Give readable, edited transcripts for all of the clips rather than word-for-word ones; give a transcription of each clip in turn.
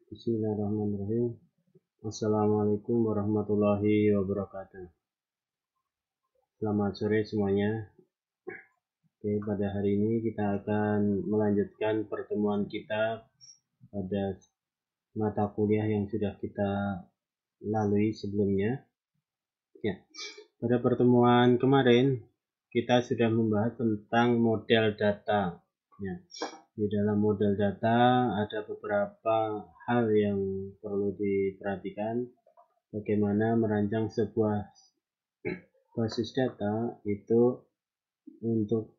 Bismillahirrahmanirrahim. Assalamualaikum warahmatullahi wabarakatuh. Selamat sore semuanya. Oke, pada hari ini kita akan melanjutkan pertemuan kita pada mata kuliah yang sudah kita lalui sebelumnya. Ya, pada pertemuan kemarin kita sudah membahas tentang model data. Ya, di dalam model data ada beberapa hal yang perlu diperhatikan. Bagaimana merancang sebuah basis data itu untuk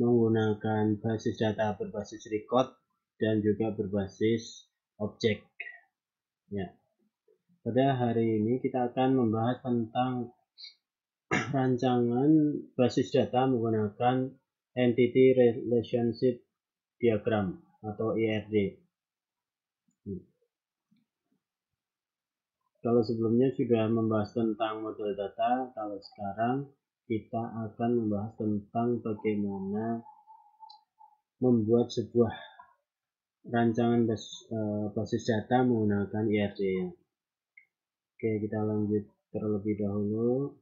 menggunakan basis data berbasis record dan juga berbasis objek. Ya. Pada hari ini kita akan membahas tentang rancangan basis data menggunakan Entity Relationship Diagram atau ERD. Kalau sebelumnya sudah membahas tentang model data, kalau sekarang kita akan membahas tentang bagaimana membuat sebuah rancangan basis data menggunakan ERD. Oke, kita lanjut terlebih dahulu.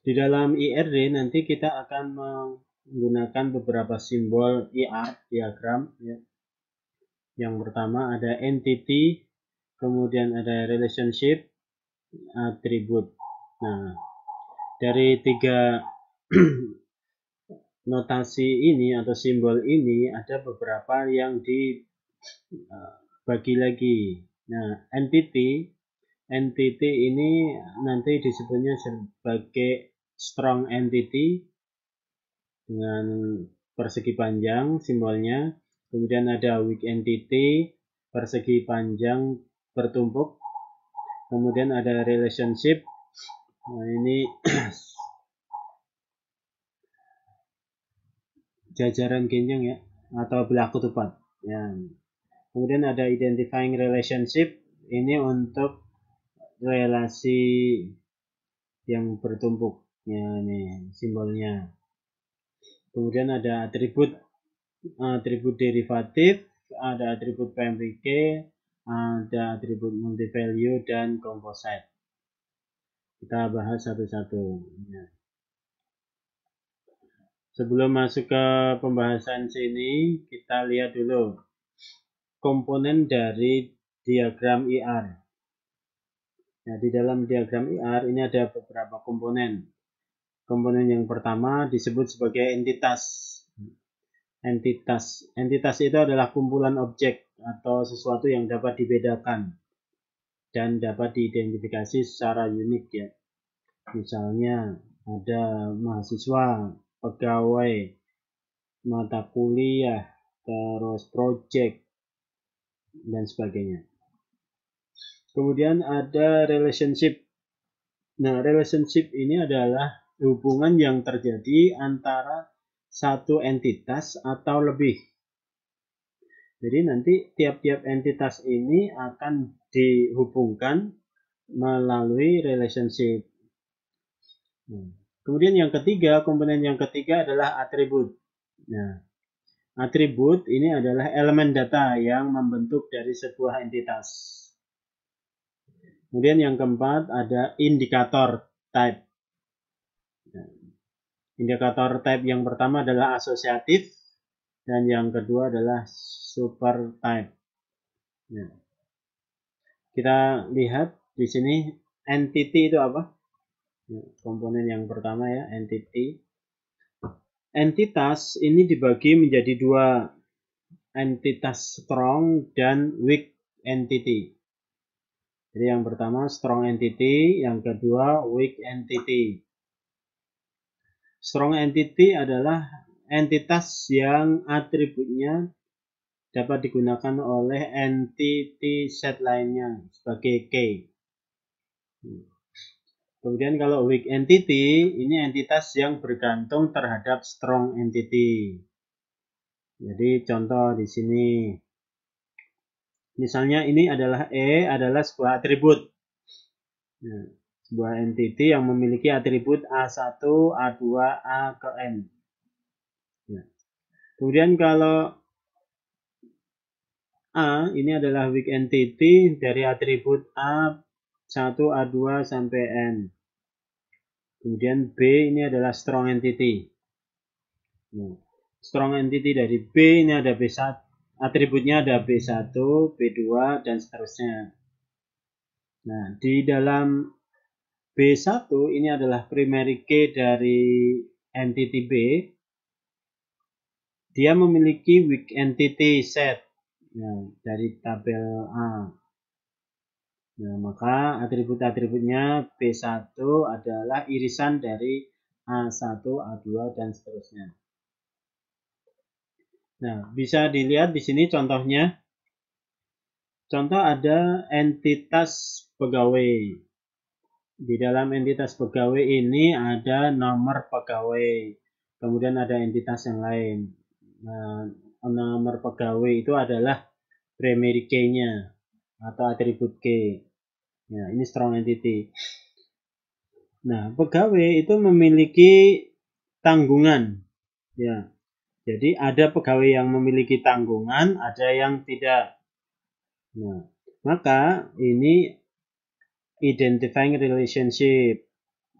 Di dalam ERD nanti kita akan menggunakan beberapa simbol ER, diagram. Ya. Yang pertama ada entity, kemudian ada relationship, atribut. Nah, dari tiga notasi ini atau simbol ini ada beberapa yang dibagi lagi. Nah, entity ini nanti disebutnya sebagai strong entity dengan persegi panjang simbolnya. Kemudian ada weak entity, persegi panjang bertumpuk. Kemudian ada relationship. Nah, ini jajaran genjang ya, atau belah ketupat. Ya. Kemudian ada identifying relationship. Ini untuk relasi yang bertumpuk. Ya, ini simbolnya. Kemudian ada atribut derivatif, ada atribut primary key, ada atribut multi-value dan composite. Kita bahas satu-satu. Ya. Sebelum masuk ke pembahasan sini, kita lihat dulu komponen dari diagram ER. Nah, di dalam diagram ER ini ada beberapa komponen. Komponen yang pertama disebut sebagai entitas. Entitas itu adalah kumpulan objek atau sesuatu yang dapat dibedakan dan dapat diidentifikasi secara unik ya. Misalnya ada mahasiswa, pegawai, mata kuliah, terus project dan sebagainya. Kemudian ada relationship. Nah, relationship ini adalah hubungan yang terjadi antara satu entitas atau lebih. Jadi nanti tiap-tiap entitas ini akan dihubungkan melalui relationship. Kemudian yang ketiga, komponen yang ketiga adalah atribut. Nah, atribut ini adalah elemen data yang membentuk dari sebuah entitas. Kemudian yang keempat ada indikator type. Indikator type yang pertama adalah asosiatif dan yang kedua adalah super type. Nah, kita lihat di sini entity itu apa? Komponen yang pertama ya, entity. Entitas ini dibagi menjadi dua, entitas strong dan weak entity. Jadi yang pertama strong entity, yang kedua weak entity. Strong entity adalah entitas yang atributnya dapat digunakan oleh entity set lainnya sebagai key. Kemudian kalau weak entity, ini entitas yang bergantung terhadap strong entity. Jadi contoh di sini. Misalnya ini adalah adalah sebuah atribut. Nah, sebuah entity yang memiliki atribut A1, A2, A ke N. Ya. Kemudian kalau A ini adalah weak entity dari atribut A1, A2 sampai N. Kemudian B ini adalah strong entity. Nah, strong entity dari B ini ada B1, atributnya ada B1, B2, dan seterusnya. Nah, di dalam B1 ini adalah primary key dari entity B. Dia memiliki weak entity set. Nah, dari tabel A. Nah, maka atribut-atributnya B1 adalah irisan dari A1, A2, dan seterusnya. Nah, bisa dilihat di sini contohnya. Contoh ada entitas pegawai. Di dalam entitas pegawai ini ada nomor pegawai. Kemudian ada entitas yang lain. Nah, nomor pegawai itu adalah primary key-nya atau atribut key. Ya, ini strong entity. Nah, pegawai itu memiliki tanggungan. Ya. Jadi ada pegawai yang memiliki tanggungan, ada yang tidak. Nah, maka ini identifying relationship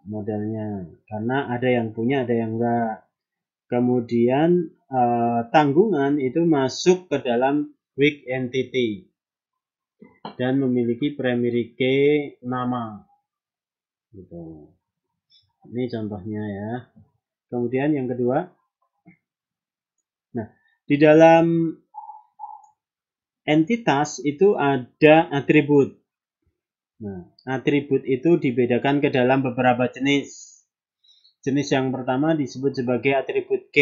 modelnya. Karena ada yang punya, ada yang enggak. Kemudian tanggungan itu masuk ke dalam weak entity dan memiliki primary key nama. Gitu. Ini contohnya ya. Kemudian yang kedua, nah di dalam entitas itu ada atribut. Nah, atribut itu dibedakan ke dalam beberapa jenis. Jenis yang pertama disebut sebagai atribut K.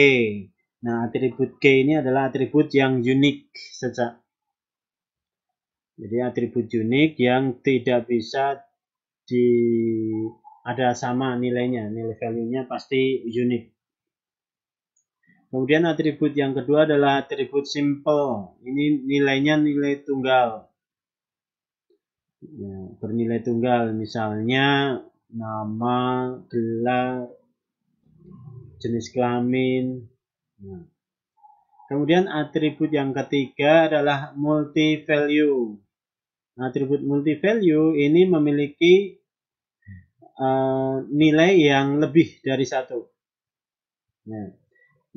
Nah, atribut K ini adalah atribut yang unik saja. Jadi atribut unik yang tidak bisa ada sama nilainya, nilai value-nya pasti unik. Kemudian atribut yang kedua adalah atribut simple. Ini nilainya nilai tunggal. Ya, bernilai tunggal, misalnya nama, gelar, jenis kelamin. Nah. Kemudian atribut yang ketiga adalah multi value. Atribut multi value ini memiliki nilai yang lebih dari satu.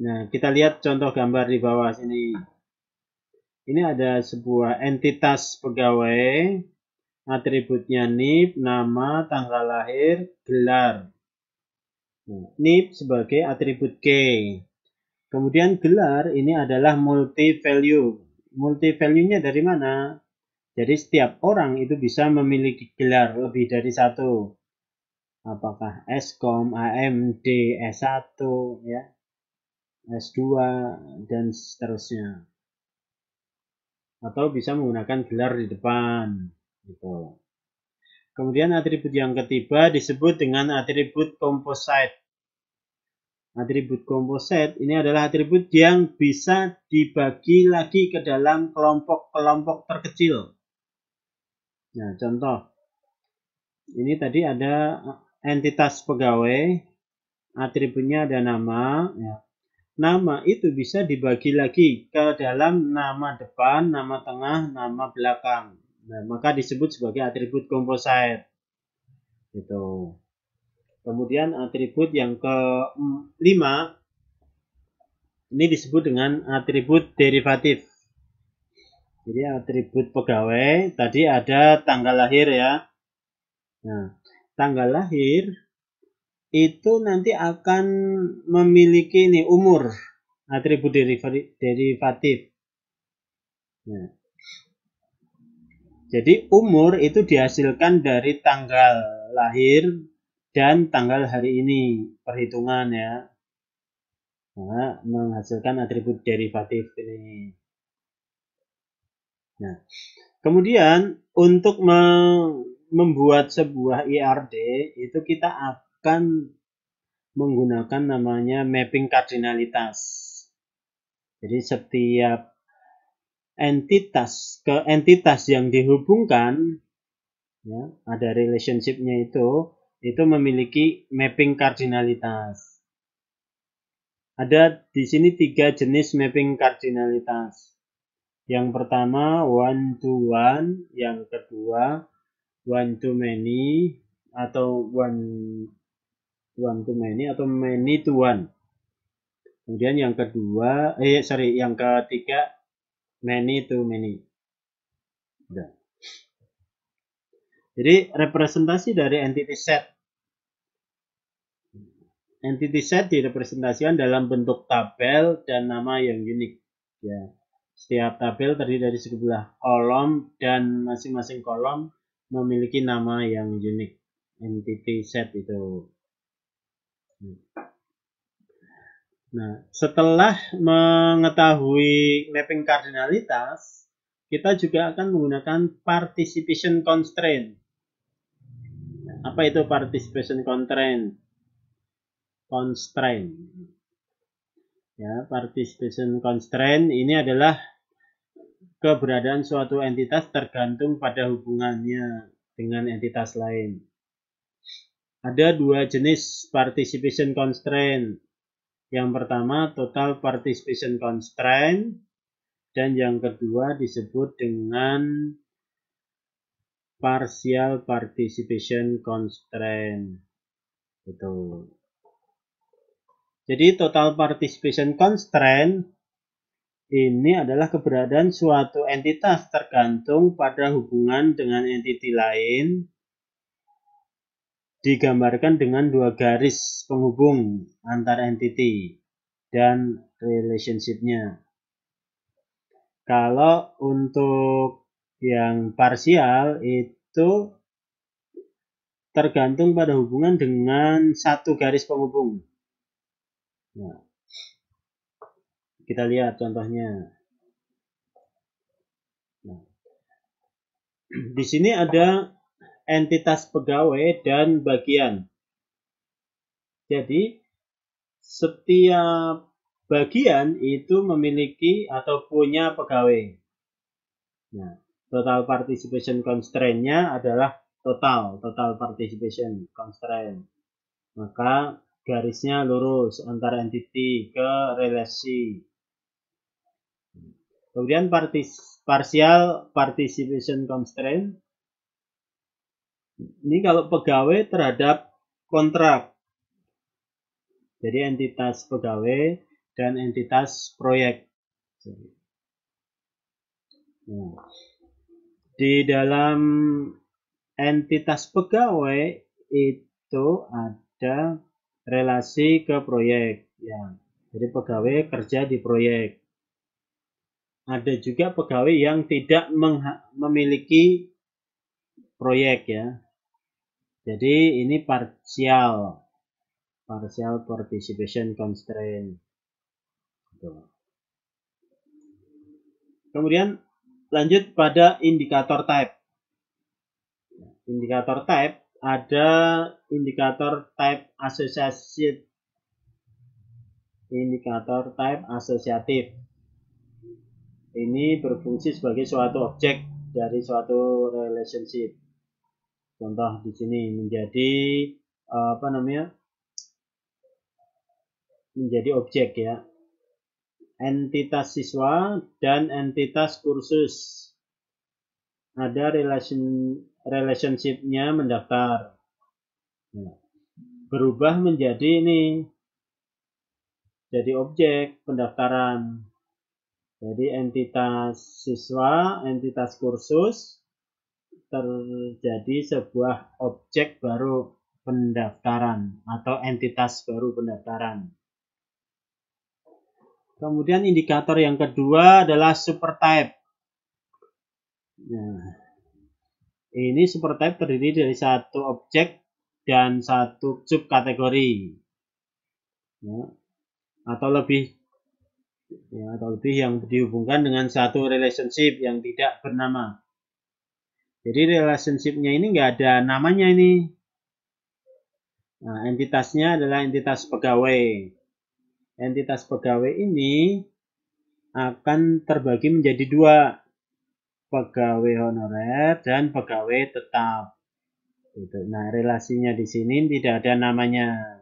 Nah, kita lihat contoh gambar di bawah sini. Ini ada sebuah entitas pegawai, atributnya NIP, nama, tanggal lahir, gelar. NIP sebagai atribut K. Kemudian gelar ini adalah multi value. Multi value-nya dari mana? Jadi setiap orang itu bisa memiliki gelar lebih dari satu. Apakah Eskom, AMD, S1, ya, S2, dan seterusnya. Atau bisa menggunakan gelar di depan. Gitu. Kemudian atribut yang ketiga disebut dengan atribut composite. Atribut composite ini adalah atribut yang bisa dibagi lagi ke dalam kelompok-kelompok terkecil. Nah, contoh. Ini tadi ada entitas pegawai, atributnya ada nama. Ya. Nama itu bisa dibagi lagi ke dalam nama depan, nama tengah, nama belakang. Nah, maka disebut sebagai atribut composite. Gitu. Kemudian atribut yang kelima ini disebut dengan atribut derivatif. Jadi atribut pegawai tadi ada tanggal lahir ya. Nah, tanggal lahir itu nanti akan memiliki ini umur, atribut derivatif. Nah, jadi umur itu dihasilkan dari tanggal lahir dan tanggal hari ini, perhitungan ya. Nah, menghasilkan atribut derivatif ini. Nah, kemudian untuk membuat sebuah IRD itu kita akan menggunakan namanya mapping kardinalitas. Jadi setiap entitas ke entitas yang dihubungkan, ya, ada relationship-nya itu memiliki mapping kardinalitas. Ada di sini 3 jenis mapping kardinalitas. Yang pertama one to one, yang kedua one to many atau one to many atau many to one. Kemudian yang kedua, yang ketiga many to many. Udah. Jadi representasi dari entity set. Entity set direpresentasikan dalam bentuk tabel dan nama yang unik. Ya. Setiap tabel terdiri dari sebuah kolom dan masing-masing kolom memiliki nama yang unik. Entity set itu. Nah, setelah mengetahui mapping kardinalitas, kita juga akan menggunakan participation constraint. Apa itu participation constraint? Ya, participation constraint ini adalah keberadaan suatu entitas tergantung pada hubungannya dengan entitas lain. Ada dua jenis participation constraint. Yang pertama total participation constraint dan yang kedua disebut dengan partial participation constraint. Itu. Jadi total participation constraint ini adalah keberadaan suatu entitas tergantung pada hubungan dengan entiti lain, digambarkan dengan dua garis penghubung antar entiti dan relationship-nya. Kalau untuk yang parsial itu tergantung pada hubungan dengan satu garis penghubung. Nah, kita lihat contohnya. Nah, di sini ada entitas pegawai dan bagian. Jadi setiap bagian itu memiliki atau punya pegawai. Nah, total participation constraint-nya adalah total participation constraint. Maka garisnya lurus antara entity ke relasi. Kemudian partial participation constraint. Ini kalau pegawai terhadap kontrak. Jadi entitas pegawai dan entitas proyek. Nah, di dalam entitas pegawai itu ada relasi ke proyek. Ya. Jadi pegawai kerja di proyek. Ada juga pegawai yang tidak memiliki proyek ya. Jadi ini partial participation constraint. Kemudian lanjut pada indikator type. Indikator type ada indikator type asosiatif. Indikator type asosiatif. Ini berfungsi sebagai suatu objek dari suatu relationship. Contoh di sini menjadi menjadi objek ya. Entitas siswa dan entitas kursus. Ada relationship-nya mendaftar. Nah, berubah menjadi ini. Jadi objek pendaftaran. Jadi entitas siswa, entitas kursus terjadi sebuah objek baru pendaftaran atau entitas baru pendaftaran. Kemudian indikator yang kedua adalah supertype. Nah, ini supertype terdiri dari satu objek dan satu subkategori. Ya, atau lebih yang dihubungkan dengan satu relationship yang tidak bernama. Jadi relationship-nya ini nggak ada namanya ini. Nah, entitasnya adalah entitas pegawai. Entitas pegawai ini akan terbagi menjadi dua. Pegawai honorer dan pegawai tetap. Nah, relasinya di sini tidak ada namanya.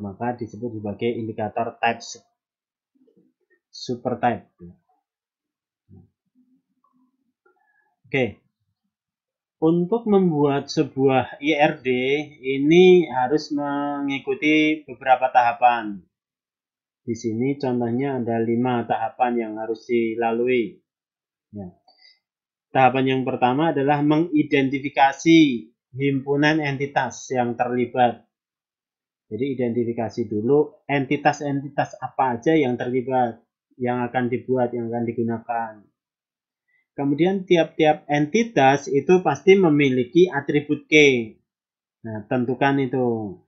Maka disebut sebagai indikator type supertype. Oke. Untuk membuat sebuah IRD ini harus mengikuti beberapa tahapan. Di sini contohnya ada 5 tahapan yang harus dilalui. Ya. Tahapan yang pertama adalah mengidentifikasi himpunan entitas yang terlibat. Jadi identifikasi dulu entitas-entitas apa aja yang terlibat, yang akan dibuat, yang akan digunakan. Kemudian tiap-tiap entitas itu pasti memiliki atribut key. Nah, tentukan itu.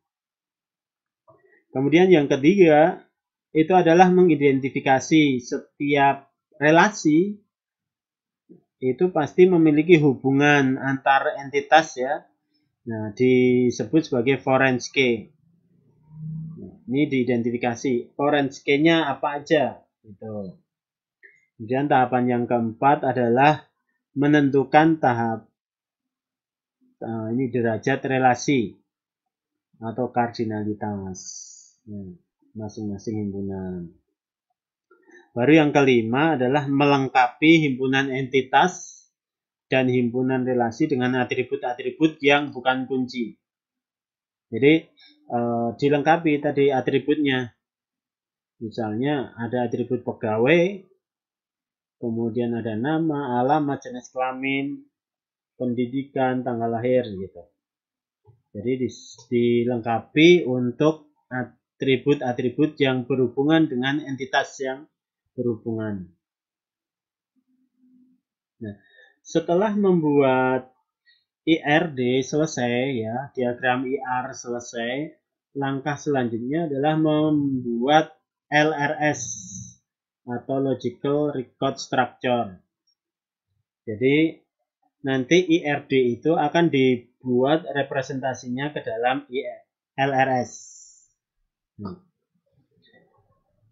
Kemudian yang ketiga, itu adalah mengidentifikasi setiap relasi itu pasti memiliki hubungan antar entitas ya. Nah, disebut sebagai foreign key. Nah, ini diidentifikasi. Foreign key-nya apa aja? Gitu. Kemudian tahapan yang keempat adalah menentukan ini derajat relasi atau kardinalitas masing-masing himpunan. Baru yang kelima adalah melengkapi himpunan entitas dan himpunan relasi dengan atribut-atribut yang bukan kunci. Jadi dilengkapi tadi atributnya. Misalnya ada atribut pegawai, kemudian ada nama, alamat, jenis kelamin, pendidikan, tanggal lahir gitu. Jadi dilengkapi untuk atribut-atribut yang berhubungan dengan entitas yang berhubungan. Nah, setelah membuat IRD selesai ya, diagram IR selesai, langkah selanjutnya adalah membuat LRS atau Logical Record Structure. Jadi nanti IRD itu akan dibuat representasinya ke dalam LRS.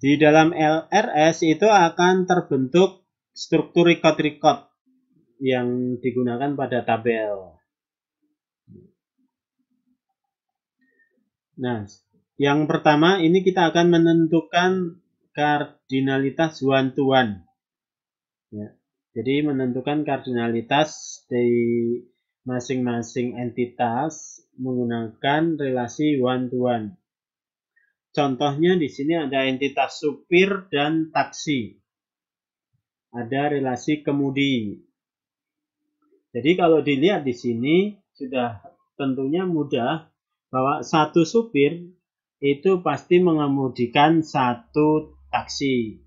Di dalam LRS itu akan terbentuk struktur record-record yang digunakan pada tabel. Nah, yang pertama ini kita akan menentukan kardinalitas one to one. Ya. Jadi menentukan kardinalitas dari masing-masing entitas menggunakan relasi one to one. Contohnya di sini ada entitas supir dan taksi. Ada relasi kemudi. Jadi kalau dilihat di sini sudah tentunya mudah bahwa satu supir itu pasti mengemudikan satu taksi.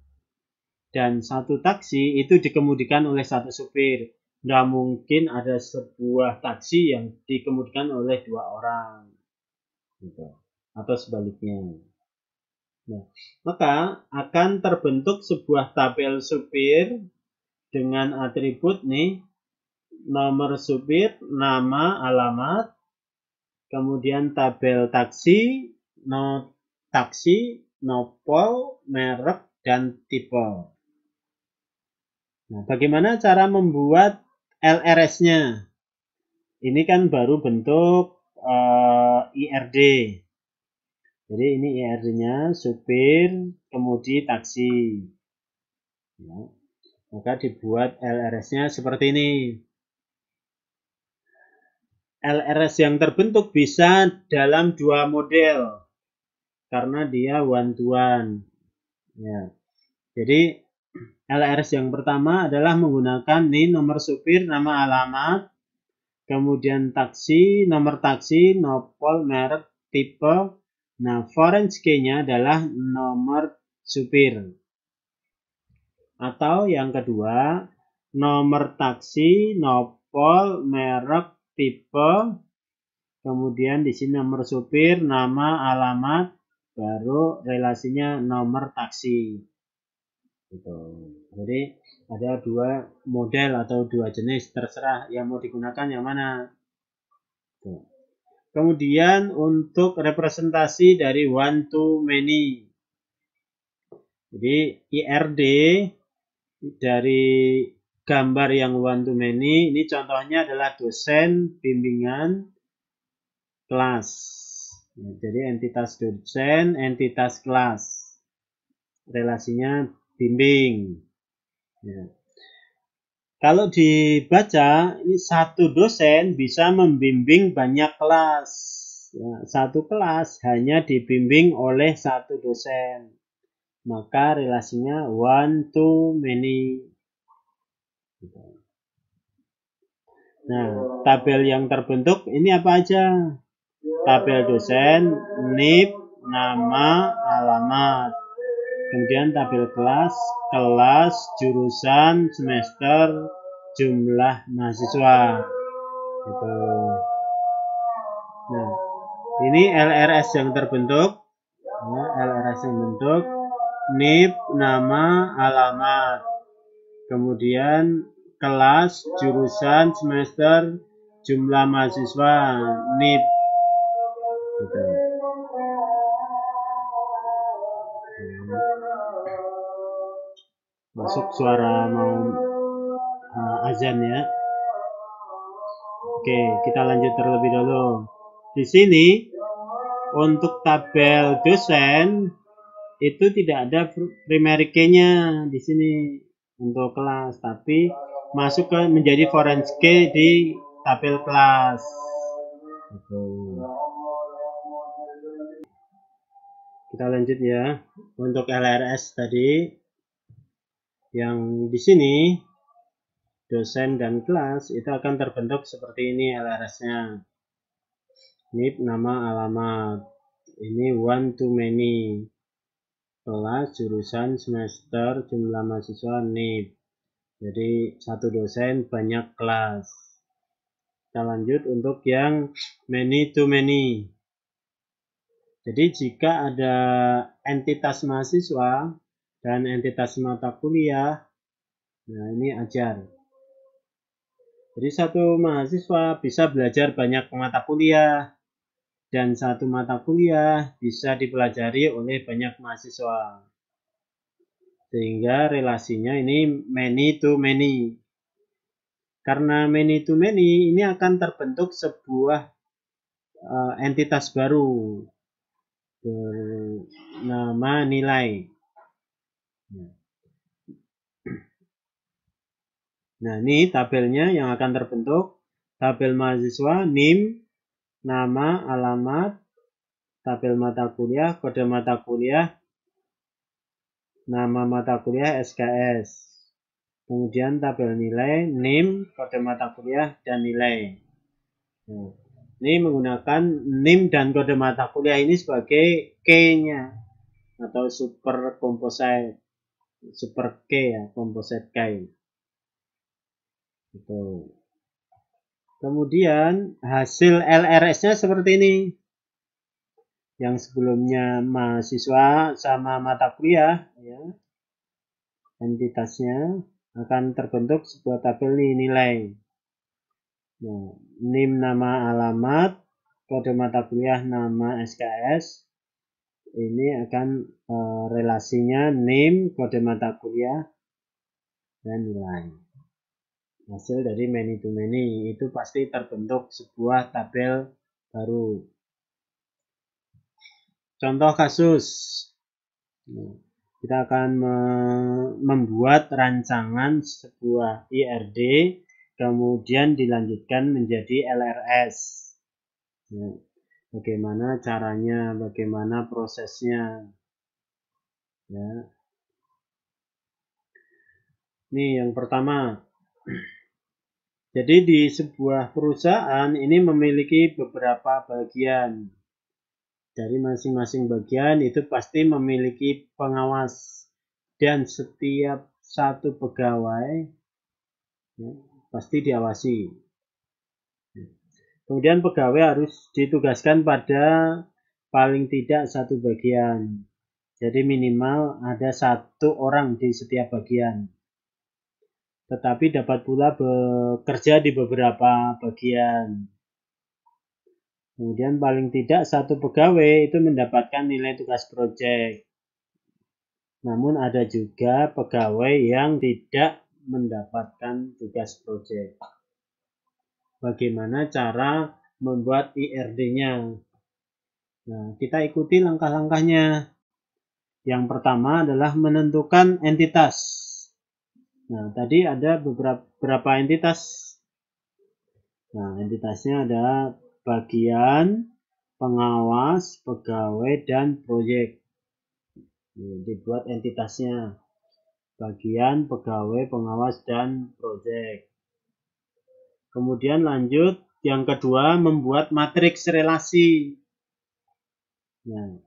Dan satu taksi itu dikemudikan oleh satu supir. Nggak mungkin ada sebuah taksi yang dikemudikan oleh 2 orang. Gitu. Atau sebaliknya. Nah, maka akan terbentuk sebuah tabel supir dengan atribut nih, nomor supir, nama, alamat, kemudian tabel taksi, nopol, merek, dan tipe. Nah, bagaimana cara membuat LRS-nya? Ini kan baru bentuk IRD. Jadi ini IRD-nya supir, kemudi, taksi. Ya. Maka dibuat LRS-nya seperti ini. LRS yang terbentuk bisa dalam 2 model karena dia one to one. Ya. Jadi LRS yang pertama adalah menggunakan nih nomor supir, nama, alamat, kemudian taksi, nomor taksi, nopol, merek, tipe. Nah, foreign key-nya adalah nomor supir. Atau yang kedua, nomor taksi, nopol, merek, tipe, kemudian di sini nomor supir, nama, alamat, baru relasinya nomor taksi. Gitu. Jadi ada 2 model atau 2 jenis, terserah yang mau digunakan yang mana. Tuh. Kemudian untuk representasi dari one to many. Jadi IRD dari gambar yang one to many, ini contohnya adalah dosen bimbingan kelas. Nah, jadi entitas dosen, entitas kelas. Relasinya bimbing. Ya. Kalau dibaca, ini satu dosen bisa membimbing banyak kelas. Ya, satu kelas hanya dibimbing oleh satu dosen. Maka relasinya one to many. Nah, tabel yang terbentuk ini apa aja? Tabel dosen, NIP, nama, alamat. Kemudian tabel kelas, jurusan, semester, jumlah mahasiswa. Gitu. Nah, ini LRS yang terbentuk. Ya, LRS yang bentuk. NIP, nama, alamat. Kemudian kelas, jurusan, semester, jumlah mahasiswa, NIP. Gitu. Masuk suara mau azan ya. Oke, kita lanjut terlebih dahulu. Di sini untuk tabel dosen itu tidak ada primary key-nya di sini untuk kelas, tapi masuk ke menjadi foreign key di tabel kelas. Gitu. Kita lanjut ya. Untuk LRS tadi yang di sini dosen dan kelas itu akan terbentuk seperti ini LRS-nya. NIP, nama, alamat. Ini one to many. Kelas, jurusan, semester, jumlah mahasiswa, NIP. Jadi satu dosen banyak kelas. Kita lanjut untuk yang many to many. Jadi jika ada entitas mahasiswa dan entitas mata kuliah, nah ini ajar. Jadi satu mahasiswa bisa belajar banyak mata kuliah dan satu mata kuliah bisa dipelajari oleh banyak mahasiswa. Sehingga relasinya ini many to many. Karena many to many ini akan terbentuk sebuah entitas baru bernama nilai. Nah, ini tabelnya yang akan terbentuk. Tabel mahasiswa, NIM, nama, alamat, tabel mata kuliah, kode mata kuliah, nama mata kuliah, SKS. Kemudian tabel nilai, NIM, kode mata kuliah, dan nilai. Nah, ini menggunakan NIM dan kode mata kuliah ini sebagai key-nya atau super composite, super key ya, composite key. Gitu. Kemudian hasil LRS-nya seperti ini. Yang sebelumnya mahasiswa sama mata kuliah, ya, entitasnya akan terbentuk sebuah tabel nilai. Nah, NIM nama alamat, kode mata kuliah nama SKS. Ini akan relasinya NIM, kode mata kuliah, dan nilai. Hasil dari many to many itu pasti terbentuk sebuah tabel baru. Contoh kasus, kita akan membuat rancangan sebuah IRD, kemudian dilanjutkan menjadi LRS. Bagaimana caranya, bagaimana prosesnya. Ya. Ini yang pertama. Jadi di sebuah perusahaan ini memiliki beberapa bagian. Dari masing-masing bagian itu pasti memiliki pengawas. Dan setiap satu pegawai ya, pasti diawasi. Kemudian pegawai harus ditugaskan pada paling tidak satu bagian. Jadi minimal ada satu orang di setiap bagian. Tetapi dapat pula bekerja di beberapa bagian. Kemudian paling tidak satu pegawai itu mendapatkan nilai tugas proyek. Namun ada juga pegawai yang tidak mendapatkan tugas proyek. Bagaimana cara membuat IRD-nya? Nah, kita ikuti langkah-langkahnya. Yang pertama adalah menentukan entitas. Nah, tadi ada beberapa entitas. Nah, entitasnya ada bagian, pengawas, pegawai, dan proyek. Dibuat entitasnya. Bagian, pegawai, pengawas, dan proyek. Kemudian lanjut, yang kedua membuat matriks relasi. Nah,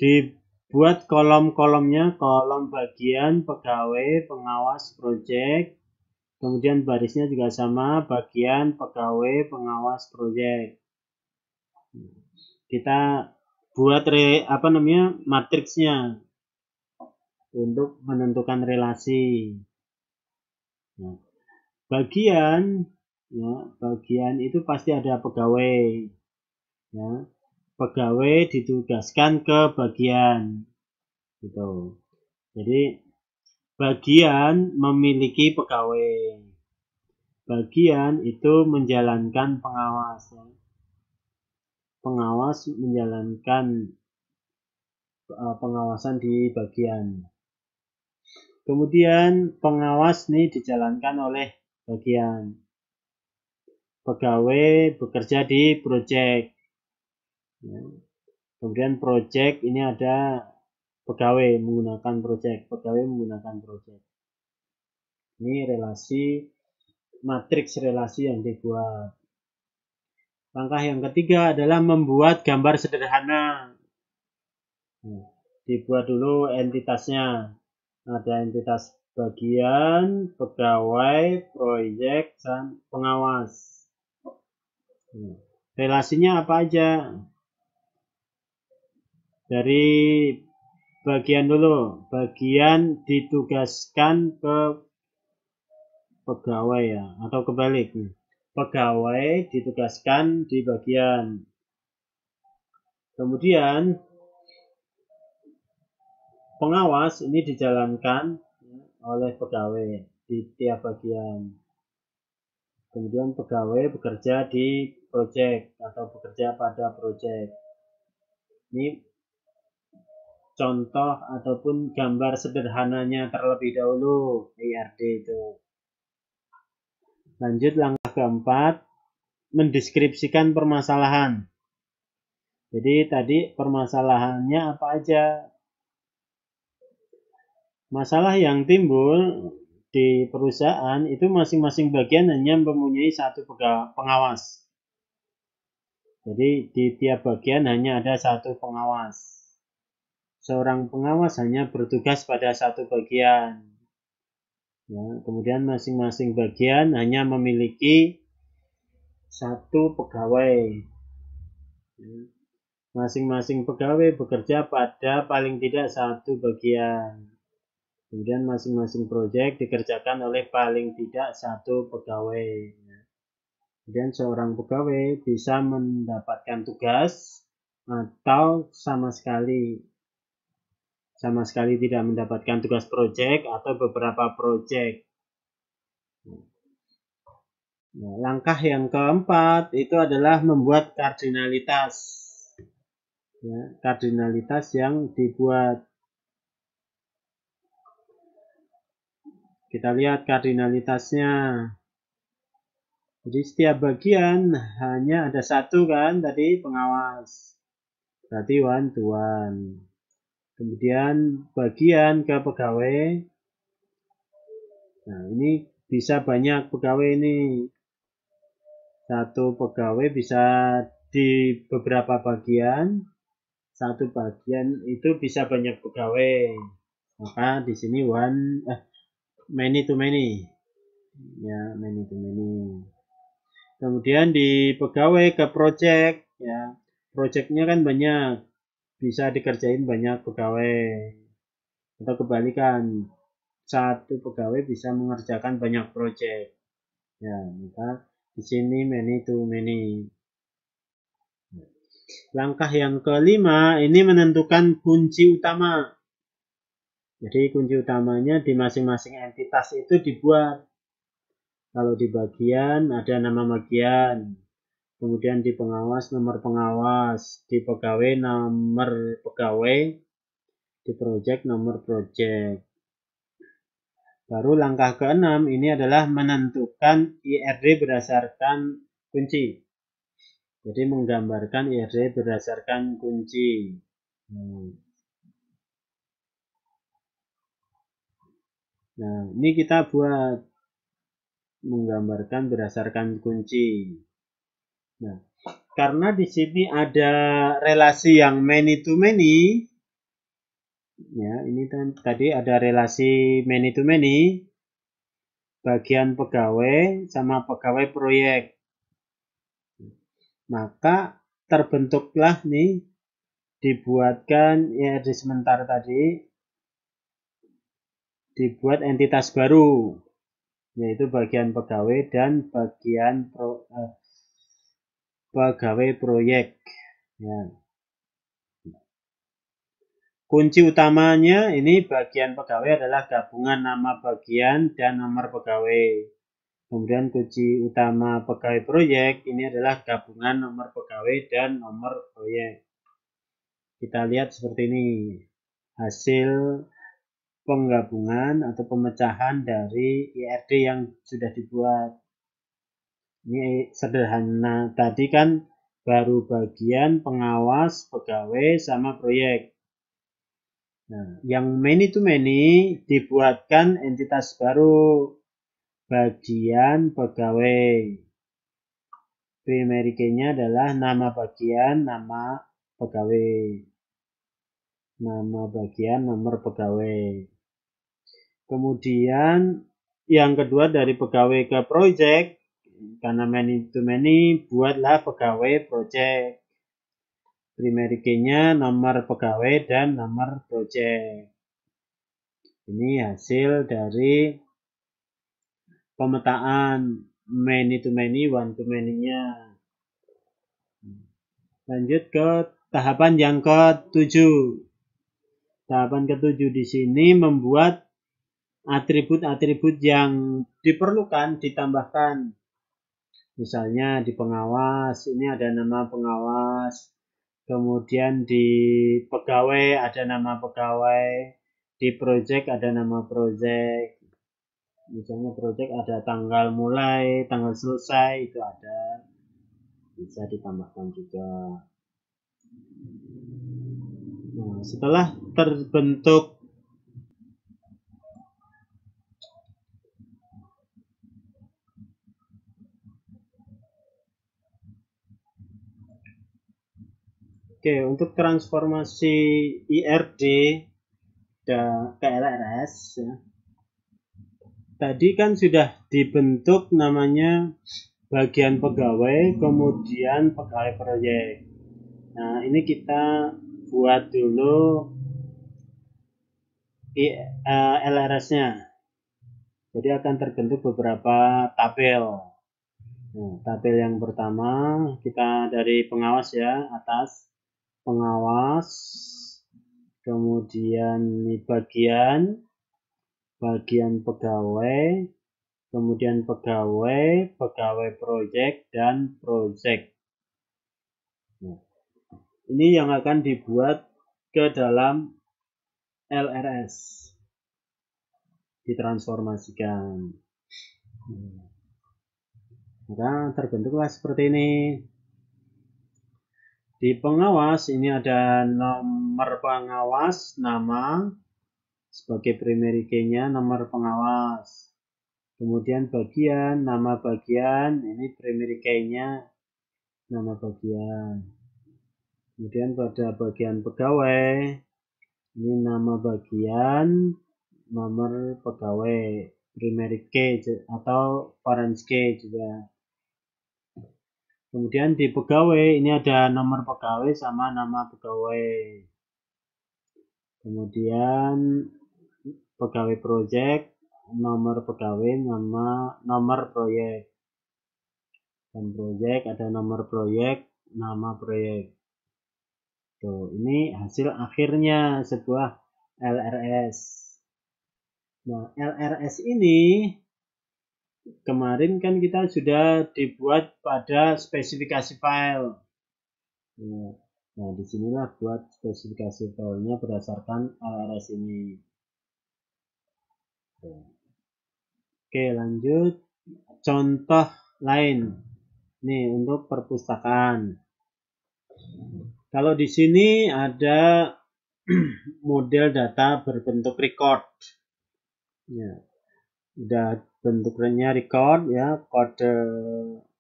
dibuat kolom-kolomnya, kolom bagian, pegawai, pengawas, proyek. Kemudian barisnya juga sama, bagian, pegawai, pengawas, proyek. Kita buat matriksnya untuk menentukan relasi. Nah, bagian itu pasti ada pegawai. Ya, pegawai ditugaskan ke bagian. Gitu. Jadi bagian memiliki pegawai. Bagian itu menjalankan pengawas. Pengawas menjalankan pengawasan di bagian. Kemudian pengawas nih dijalankan oleh bagian. Pegawai bekerja di proyek. Ya. Kemudian proyek ini ada pegawai menggunakan proyek. Pegawai menggunakan proyek. Ini relasi, matriks relasi yang dibuat. Langkah yang ketiga adalah membuat gambar sederhana. Nah, dibuat dulu entitasnya. Ada entitas bagian, pegawai, proyek, dan pengawas. Relasinya apa aja? Dari bagian dulu. Bagian ditugaskan ke pegawai ya, atau kebalik. Pegawai ditugaskan di bagian. Kemudian pengawas ini dijalankan oleh pegawai di tiap bagian. Kemudian pegawai bekerja di proyek atau bekerja pada proyek. Ini contoh ataupun gambar sederhananya terlebih dahulu IRD itu. Lanjut langkah keempat, mendeskripsikan permasalahan. Jadi tadi permasalahannya apa aja? Masalah yang timbul di perusahaan itu masing-masing bagian hanya mempunyai satu pengawas. Jadi di tiap bagian hanya ada satu pengawas. Seorang pengawas hanya bertugas pada satu bagian. Ya, kemudian masing-masing bagian hanya memiliki satu pegawai. Masing-masing pegawai bekerja pada paling tidak satu bagian. Kemudian masing-masing proyek dikerjakan oleh paling tidak satu pegawai. Kemudian seorang pegawai bisa mendapatkan tugas atau sama sekali tidak mendapatkan tugas proyek atau beberapa proyek. Nah, langkah yang keempat itu adalah membuat kardinalitas. Ya, kardinalitas yang dibuat. Kita lihat kardinalitasnya. Jadi setiap bagian hanya ada satu kan tadi pengawas. Berarti one to one. Kemudian bagian ke pegawai. Nah, ini bisa banyak pegawai ini. Satu pegawai bisa di beberapa bagian. Satu bagian itu bisa banyak pegawai. Maka di sini many to many. Ya, many to many. Kemudian di pegawai ke project, ya. Projectnya kan banyak. Bisa dikerjain banyak pegawai. Atau kebalikan, satu pegawai bisa mengerjakan banyak project. Ya, maka di sini many to many. Langkah yang kelima ini menentukan kunci utama. Jadi kunci utamanya di masing-masing entitas itu dibuat. Kalau di bagian ada nama bagian, kemudian di pengawas nomor pengawas, di pegawai nomor pegawai, di project nomor project. Baru langkah ke-6 ini adalah menentukan IRD berdasarkan kunci. Jadi menggambarkan IRD berdasarkan kunci. Nah, ini kita buat menggambarkan berdasarkan kunci. Nah, karena di sini ada relasi yang many to many, ya, ini tadi ada relasi many to many, bagian pegawai sama pegawai proyek. Maka terbentuklah nih, dibuatkan IRD sementara tadi, dibuat entitas baru, yaitu bagian pegawai dan bagian pegawai proyek. Ya. Kunci utamanya ini bagian pegawai adalah gabungan nama bagian dan nomor pegawai. Kemudian kunci utama pegawai proyek ini adalah gabungan nomor pegawai dan nomor proyek. Kita lihat seperti ini hasil penggabungan atau pemecahan dari IRD yang sudah dibuat. Ini sederhana, tadi kan baru bagian pengawas, pegawai, sama proyek. Nah, yang many to many dibuatkan entitas baru, bagian pegawai. Primary key-nya adalah nama bagian, nama pegawai. Nama bagian, nomor pegawai. Kemudian yang kedua dari pegawai ke project, karena many to many, buatlah pegawai project. Primary key-nya nomor pegawai dan nomor project. Ini hasil dari pemetaan many to many, one to many-nya. Lanjut ke tahapan yang ke-7. Tahapan ke-7 di sini membuat atribut-atribut yang diperlukan ditambahkan. Misalnya di pengawas, ini ada nama pengawas. Kemudian di pegawai ada nama pegawai. Di project ada nama project. Misalnya project ada tanggal mulai, tanggal selesai, itu ada. Bisa ditambahkan juga. Nah, setelah terbentuk untuk transformasi IRD ke LRS, ya. Tadi kan sudah dibentuk namanya bagian pegawai, kemudian pegawai proyek. Nah, ini kita buat dulu LRS-nya. Jadi akan terbentuk beberapa tabel. Nah, tabel yang pertama kita dari pengawas ya, atas pengawas, kemudian bagian pegawai, kemudian pegawai project, dan project. Nah, ini yang akan dibuat ke dalam LRS, ditransformasikan. Maka terbentuklah seperti ini. Di pengawas ini ada nomor pengawas, nama sebagai primary key-nya, nomor pengawas. Kemudian bagian, nama bagian, ini primary key-nya, nama bagian. Kemudian pada bagian pegawai, ini nama bagian, nomor pegawai, primary key atau foreign key juga. Kemudian di pegawai ini ada nomor pegawai sama nama pegawai. Kemudian pegawai project, nomor pegawai, nama nomor proyek. Dan proyek ada nomor proyek, nama proyek. Tuh, ini hasil akhirnya sebuah LRS. Nah, LRS ini kemarin kan kita sudah dibuat pada spesifikasi file. Nah, disinilah buat spesifikasi filenya berdasarkan LRS ini. Oke, lanjut. Contoh lain. Nih, untuk perpustakaan. Kalau di sini ada model data berbentuk record. Ya, udah bentuknya record ya, kode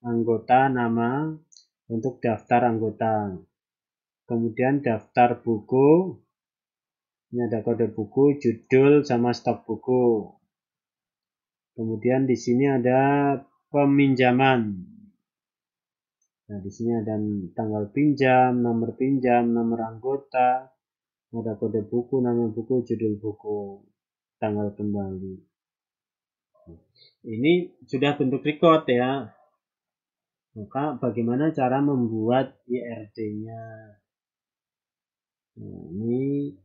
anggota, nama untuk daftar anggota. Kemudian daftar buku. Ini ada kode buku, judul sama stok buku. Kemudian di sini ada peminjaman. Nah, di sini ada tanggal pinjam, nomor anggota, ada kode buku, nama buku, judul buku, tanggal kembali. Ini sudah bentuk record ya. Maka bagaimana cara membuat IRD-nya? Nah, ini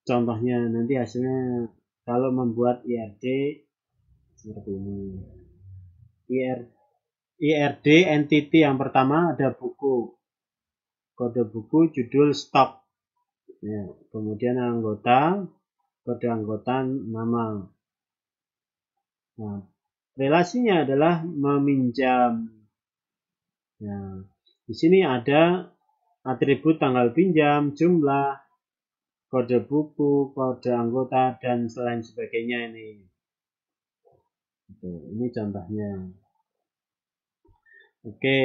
contohnya, nanti hasilnya kalau membuat IRD seperti ini. IRD entity yang pertama ada buku, kode buku, judul, stok. Ya, kemudian anggota, kode anggota, nama. Nah, relasinya adalah meminjam. Ya, di sini ada atribut tanggal pinjam, jumlah, kode buku, kode anggota, dan selain sebagainya ini. Ini contohnya. Oke,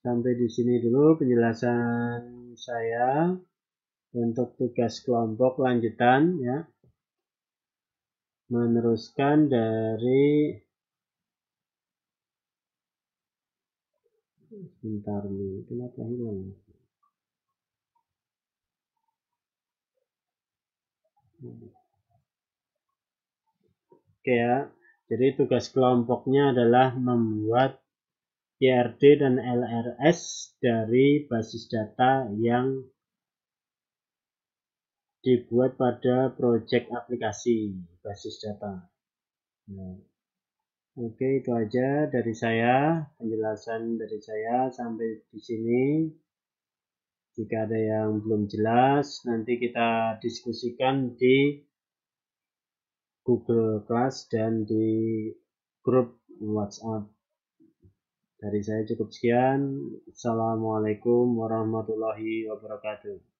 sampai di sini dulu penjelasan saya untuk tugas kelompok lanjutan ya. Meneruskan dari sebentar nih, kenapa hilang? Oke ya, jadi tugas kelompoknya adalah membuat IRD dan LRS dari basis data yang dibuat pada proyek aplikasi basis data. Nah, oke, itu aja dari saya, penjelasan dari saya sampai di sini. Jika ada yang belum jelas, nanti kita diskusikan di Google Class dan di grup WhatsApp. Dari saya cukup sekian. Assalamualaikum warahmatullahi wabarakatuh.